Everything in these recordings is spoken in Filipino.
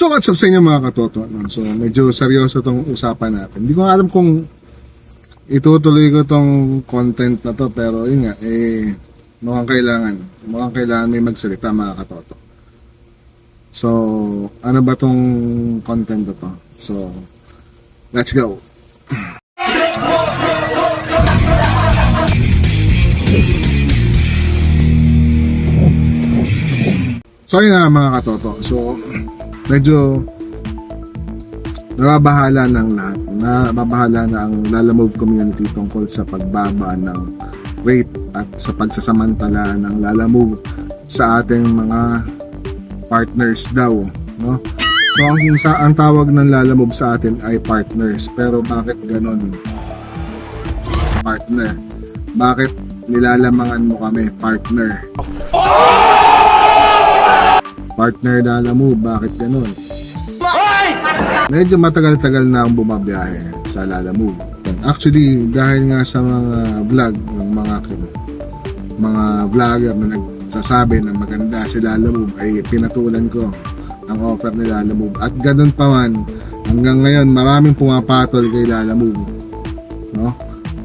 So what's up sa inyo mga katoto? So medyo seryoso tong usapan natin. Hindi ko alam kung itutuloy ko tong content na to, pero yun nga, mukhang kailangan may magsalita mga katoto. So ano ba tong content na to? So let's go. So yun na mga katoto. So medyo nababahala ng lahat. Nababahala na ang Lalamove community tungkol sa pagbaba ng rate at sa pagsasamantala ng Lalamove sa ating mga partners daw, no? So ang tawag ng Lalamove sa atin ay partners. Pero bakit ganon? Partner. Bakit nilalamangan mo kami, partner? Partner Lalamove, bakit ganun? Medyo matagal-tagal na akong bumabiyahe sa Lalamove. Actually, dahil nga sa mga vlog ng mga vlogger na nagsasabi na maganda si Lalamove, ay pinatulan ko ang offer ni Lalamove. At ganun pa man, hanggang ngayon maraming pumapatol kay Lalamove, no?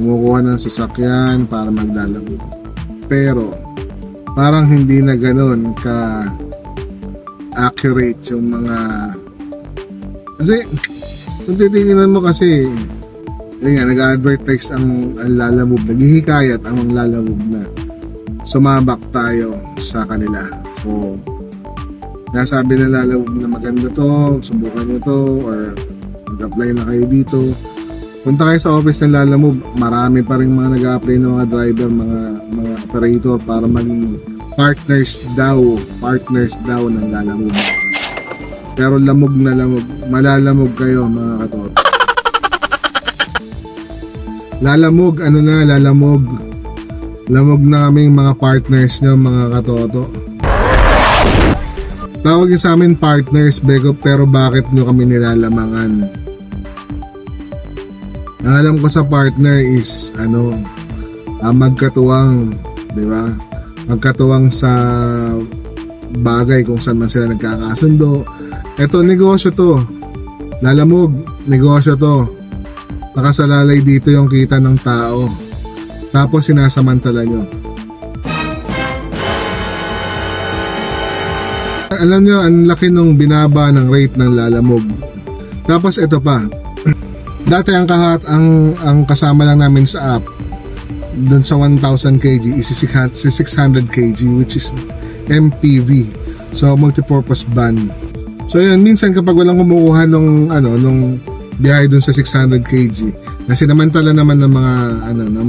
Kumukuha ng sasakyan para mag-Lalamove. Pero parang hindi na ganun ka accurate yung mga, kasi kung titingnan mo kasi yun nga, nag-advertise ang Lalamove, naghihikayat ang Lalamove na sumabak tayo sa kanila. So nasabi ng Lalamove na maganda to, subukan nyo to, or mag-apply na kayo dito. Punta kayo sa office ng Lalamove, marami pa rin mga nag-apply ng mga driver, mga operator para maging partners daw ng Lalamove. Pero lamog na lamog, malalamog kayo mga katoto. Lalamog lamog na kaming mga partners nyo mga katoto. Tawag nyo sa amin partners, beko, pero bakit nyo kami nilalamangan? Ang alam ko sa partner is magkatuwang, di ba? Magkatuwang sa bagay kung saan man sila nagkakasundo. Eto, negosyo to. Lalamog, negosyo to. Nakasalalay dito yung kita ng tao. Tapos sinasamantala nyo. Alam nyo, ang laki nung binaba ng rate ng Lalamove. Tapos ito pa. Dati ang kasama lang namin sa app doon sa 1,000 kg is 600 kg, which is MPV, so multipurpose van. So yun, minsan kapag walang kumukuha nung biyahe doon sa 600 kg na sinamantala naman ng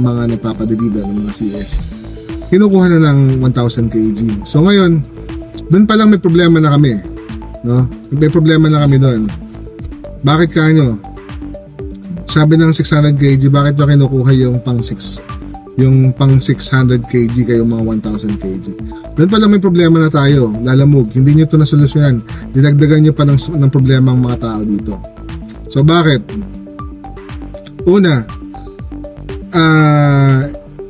mga nagpapadeliver ng mga CS, kinukuha na ng 1,000 kg. So ngayon, doon pa lang may problema na kami, no? May problema na kami doon. Bakit kanyo? Sabi ng 600 kg, bakit nyo kinukuha yung pang 600 kg kayo mga 1,000 kg? Doon pa lang may problema na tayo. Lalamove, hindi nyo ito nasolusyonan. Dinagdagan nyo pa ng problema ang mga tao dito. So bakit? Una,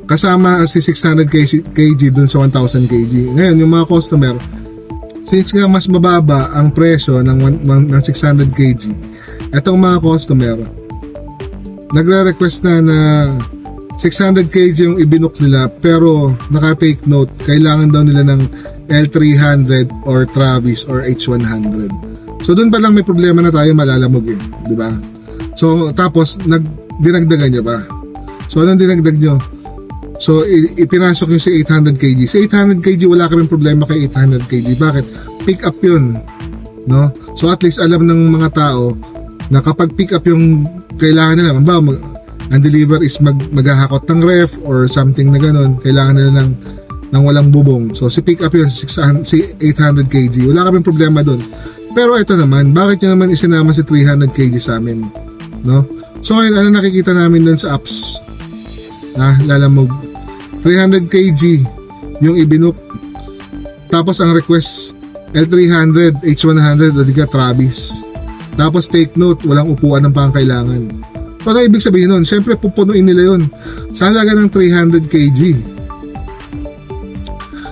kasama si 600 kg dun sa 1,000 kg. Ngayon, yung mga customer, since nga mas mababa ang presyo ng 600 kg, etong mga customer nagre-request na 600 kg yung ibinook nila, pero naka-take note, kailangan daw nila ng L300 or Travis or H100. So doon pa lang may problema na tayo, malalamog di ba? So tapos dinagdagan nyo pa. So anong dinagdag nyo? So ipinasok nyo si 800 kg. Si 800 kg wala kaming problema kay 800 kg. Bakit? Pick up yun, no? So at least alam ng mga tao na kapag pick up yung kailangan nila, ang deliver is maghahakot ng ref or something na ganun, kailangan nila ng walang bubong. So si pick up yun, si 800 kg, wala kaming problema dun. Pero ito naman, bakit nyo naman isinama si 300 kg sa amin, no? So ngayon, ano nakikita namin dun sa apps na Lalamove? 300 kg yung ibinook, tapos ang request L300, H100 o diga Travis. Tapos take note, walang upuan ng pangkailangan. So ano ibig sabihin nun? Siyempre pupunuin nila yun sa halaga ng 300 kg.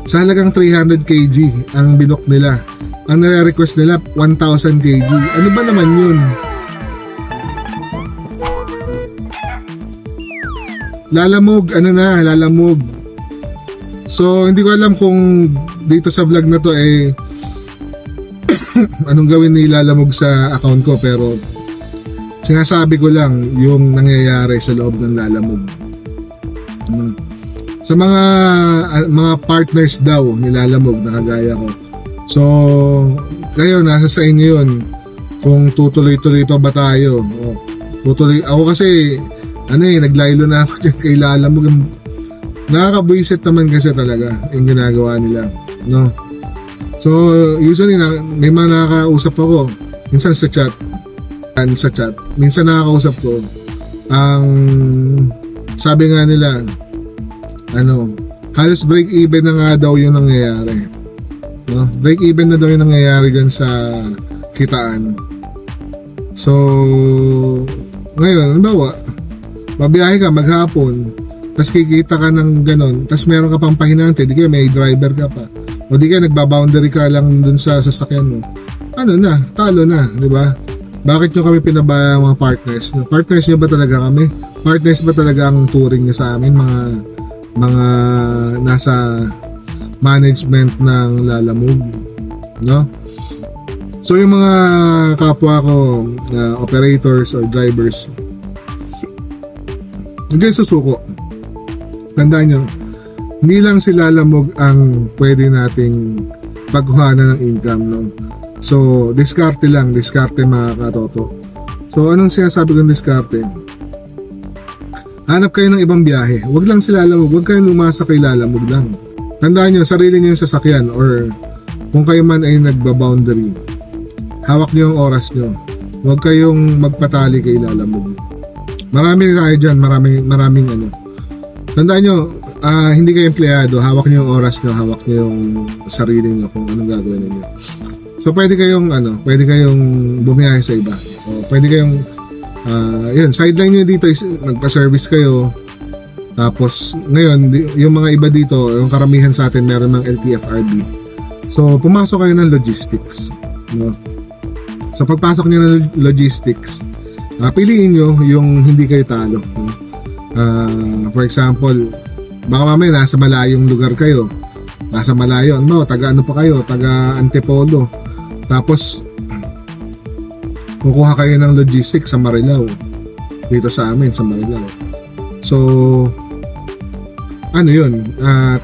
Sa halagang 300 kg ang binok nila. ang nare-request nila 1,000 kg. Ano ba naman yun? Lalamog, lalamog. So, hindi ko alam kung dito sa vlog na to anong gawin ni Lalamog sa account ko, pero sinasabi ko lang yung nangyayari sa loob ng Lalamog. Sa mga partners daw ni Lalamog na kagaya ko. So, kayo, nasa sa inyo yun. Kung tutuloy-tuloy pa ba tayo. Tutuloy. Ako kasi, naglaylo na ako dyan kay Lalamog. Nakakabuisit naman kasi talaga yung ginagawa nila. No? So, usually, may mga nakakausap ako. Minsan sa chat. Minsan nakakausap ko. Ang sabi nga nila, halos break-even na nga daw yung nangyayari. No? Break-even na daw yung nangyayari dyan sa kitaan. So, ngayon, halimbawa, mabiyahe ka maghapon, tapos kikita ka ng ganon, tapos meron ka pang pahinante, di kaya may driver ka pa, o di kaya nagbaboundary ka lang dun sa sasakyan mo, talo na, di ba? Bakit nyo kami pinabaya mga partners nyo? Partners nyo ba talaga kami? Partners ba talaga ang turing nyo sa amin, mga nasa management ng Lalamog, no? So yung mga kapwa ko, operators or drivers, hindi susuko. Tandaan nyo, hindi lang si Lalamog ang pwede nating pagkuhanan ng income, no? So, diskarte mga katoto. So, anong sinasabi kong diskarte? Hanap kayo ng ibang biyahe. Huwag lang si Lalamog, huwag kayong lumasa kay Lalamog lang. Tandaan nyo, sarili nyo yung sasakyan, or kung kayo man ay nagba-boundary, hawak nyo yung oras nyo. Huwag kayong magpatali kay Lalamog. Marami kayo dyan, maraming Tandaan nyo, hindi kayo empleyado, hawak nyo yung oras nyo, hawak nyo yung sarili nyo kung anong gagawin nyo. So pwede kayong bumiyahe sa iba. O pwede kayong sideline nyo dito is magpa-service kayo. Tapos ngayon yung mga iba dito, yung karamihan sa atin meron ng LTFRB. So pumasok kayo ng logistics, no? So pagpasok niyo ng logistics, piliin nyo yung hindi kayo talo, no? For example, baka mamaya nasa malayong lugar kayo, taga taga Antipolo, tapos kukuha kayo ng logistics sa Marilao, dito sa amin sa Marilao. So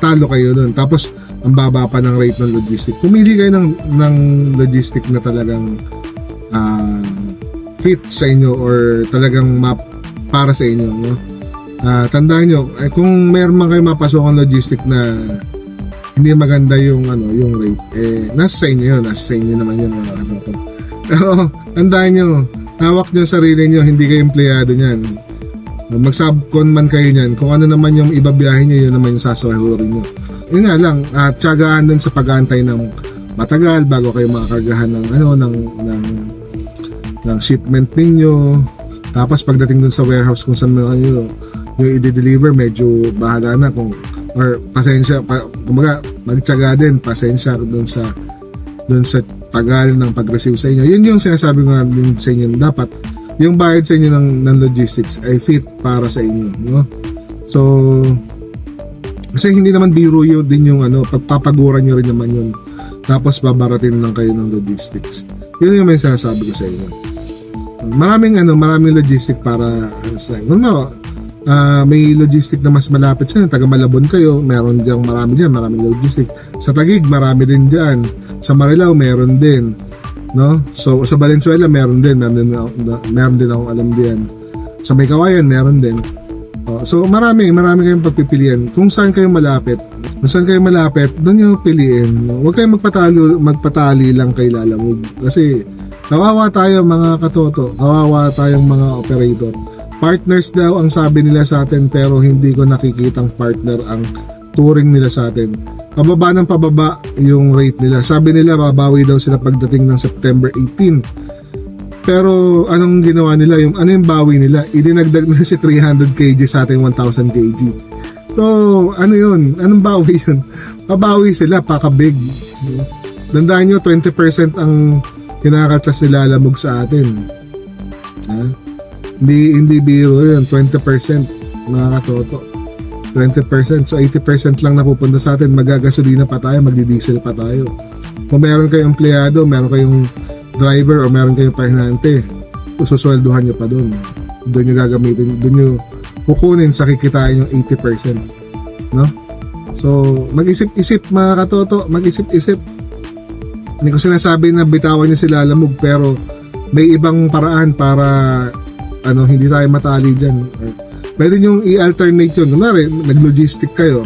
talo kayo dun, tapos ang baba pa ng rate ng logistic. Pumili kayo ng logistic na talagang fit sa inyo or talagang para sa inyo, no? Tandaan nyo, kung meron man kayo mapasok ang logistic na hindi maganda yung rate, nasa sa inyo naman yun, mga katoto. Pero tandaan nyo, hawak nyo sarili nyo, hindi kayo empleyado nyan. Mag-subcon man kayo nyan, kung ano naman yung ibabiyahin nyo, yun naman yung sasahurin nyo. Yun nga lang, tiyagaan dun sa pag-aantay ng matagal bago kayo makakargahan ng shipment ninyo. Tapos pagdating dun sa warehouse kung saan yung i-deliver, medyo bahala na or pasensya, kumbaga magtiyaga din, pasensya dun sa tagal ng pag-receive sa inyo. Yun yung sinasabi ko nga din sa inyo, dapat yung bayad sa inyo ng logistics ay fit para sa inyo, no? So kasi hindi naman biro yun din yung pagpapaguran nyo rin naman yun, tapos babaratin lang kayo ng logistics. Yun yung may sinasabi ko sa inyo. Maraming logistic para sa inyo. May logistic na mas malapit sa inyo, taga Malabon kayo, meron dyan, maraming logistic. Sa Taguig, marami din dyan. Sa Marilao, meron din, no? So sa Valenzuela, meron din akong alam diyan. Sa May Kawayan, meron din. So marami kayong pagpipilian. Kung saan kayo malapit, doon yung piliin. Huwag kayong magpatali lang kay Lalamog. Kasi kawawa tayo mga katoto, kawawa tayong mga operator. Partners daw ang sabi nila sa atin, pero hindi ko nakikitang partner ang turing nila sa atin. Pababa ng pababa yung rate nila. Sabi nila babawi daw sila pagdating ng September 18. Pero anong ginawa nila? Yung bawi nila? Idinagdag na si 300 kg sa ating 1,000 kg. So, yun? Anong bawi yun? Pabawi sila, pakabig. Tandaan nyo, 20% ang kinakaltas nila lamog sa atin. Ha? Hindi biro yun, 20% mga katoto. 20%. So 80% lang napupunta sa atin. Magagasolina pa tayo, magdidiesel pa tayo. Kung meron kayong empleyado, meron kayong driver o meron kayong pahinante, suswelduhan nyo pa doon. Doon nyo gagamitin, doon nyo kukunin sa kikitain yung 80%. No? So, mag-isip-isip mga katoto, mag-isip-isip. Hindi ko sinasabi na bitawan nyo sila lamog, pero may ibang paraan para hindi tayo matali dyan. Pwede nyo i-alternate yun. Kunwari, nag-logistic kayo.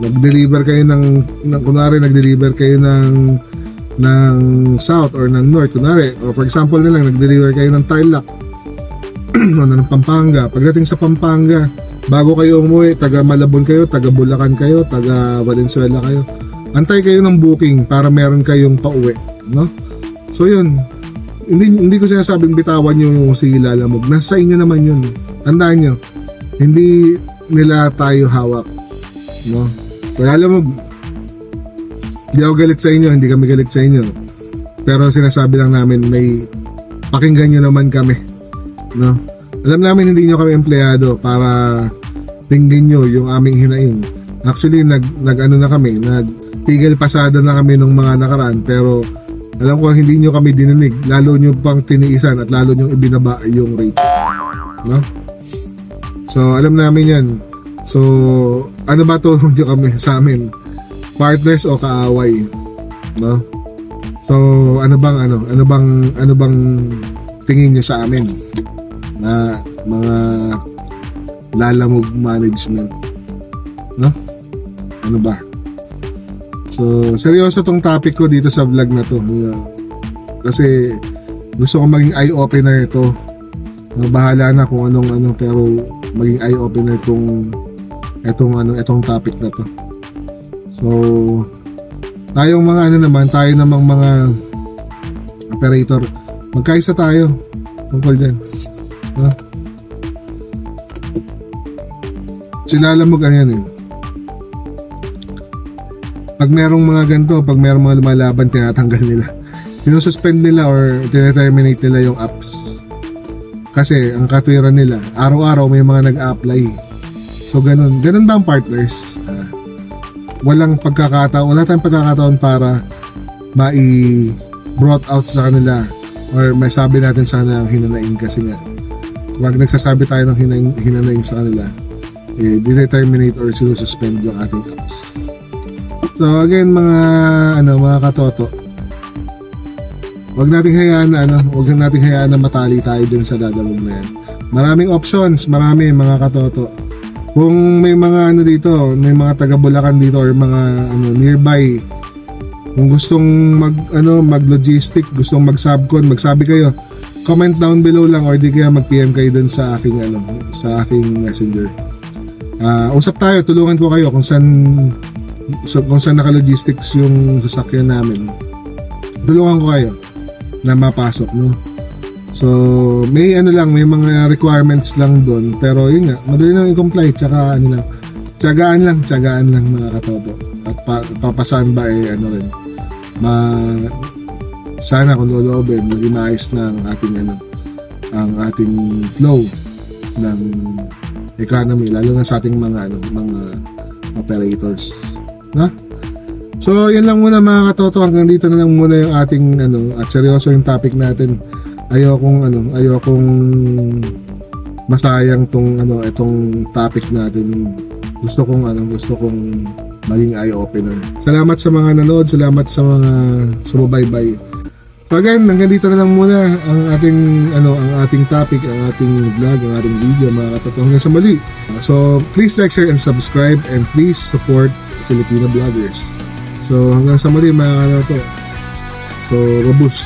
Nag-deliver kayo nag-deliver kayo ng south or ng north. Kunwari, or for example na lang, nag-deliver kayo ng Tarlac o ng Pampanga. Pagdating sa Pampanga, bago kayo umuwi, taga Malabon kayo, taga Bulacan kayo, taga Valenzuela kayo, antay kayo ng booking para meron kayong pauwi, no? So yun, hindi ko sinasabing bitawan nyo yung sige lalamog, nasa inyo naman yun. Tandaan nyo, hindi nila tayo hawak, no? Kaya lalamog, hindi ako galit sa inyo, hindi kami galit sa inyo, pero sinasabi lang namin, may pakinggan nyo naman kami, no? Alam namin hindi nyo kami empleyado para tingin nyo yung aming hinaing. Actually, nagtigil pasada na kami nung mga nakaraan, pero alam ko hindi nyo kami dininig, lalo nyo pang tiniisan at lalo nyo ibinaba yung rate, no? So alam namin yan. So ano ba to nyo kami sa amin, partners o kaaway, no? So ano bang tingin nyo sa amin na mga lalamog management, no? Ano ba? So, seryoso tong topic ko dito sa vlog na to. Kasi gusto ko maging eye-opener ito. Bahala na kung anong pero maging eye-opener itong topic na to. So, tayong mga tayo namang mga operator, magkaisa tayo tungkol dyan. No? Silalamog yan pag merong mga ganito, pag merong mga lumalaban, tinatanggal nila, sinususpend nila or tine-terminate nila yung apps. Kasi ang katwiran nila, araw-araw may mga nag-apply. So ganun ba ang partners? Wala tayong pagkakataon para brought out sa kanila or may sabi natin sana ang hinanaing. Kasi nga pag nagsasabi tayo ng hinanaing sa kanila, di-terminate or sinususpend yung ating apps. So again mga katoto, wag nating hayaan na matali tayo dun sa dadalong na yan. Maraming options, mga katoto. Kung may mga dito, may mga taga Bulacan dito or mga nearby, kung gustong mag-logistic, gustong mag-subcon, magsabi kayo. Comment down below lang or di kaya mag-PM kayo dun sa aking messenger. Usap tayo, tulungan ko kayo kung saan naka-logistics yung sasakyan namin. Tulungan ko kayo na mapasok, no? So, may mga requirements lang doon, pero yun nga, madali lang i-comply, tsaka tiyagaan lang mga katoto. At papasaan ba sana kung loloobin, maging maayos na ang ating flow ng economy, lalo na sa ating mga operators. Na? So, yun lang muna mga katoto. Hanggang dito na lang muna yung ating at seryoso yung topic natin. Ayokong masayang itong topic natin. Gusto kong maging eye-opener. Salamat sa mga nanood, salamat sa mga sumubaybay. So again, hanggang dito na lang muna ang ating topic, ang ating vlog, ang ating video mga katoto. Hanggang sa muli. So, please like, share, and subscribe, and please support Filipino vloggers. So hanggang sa muli mga katoto. So robust.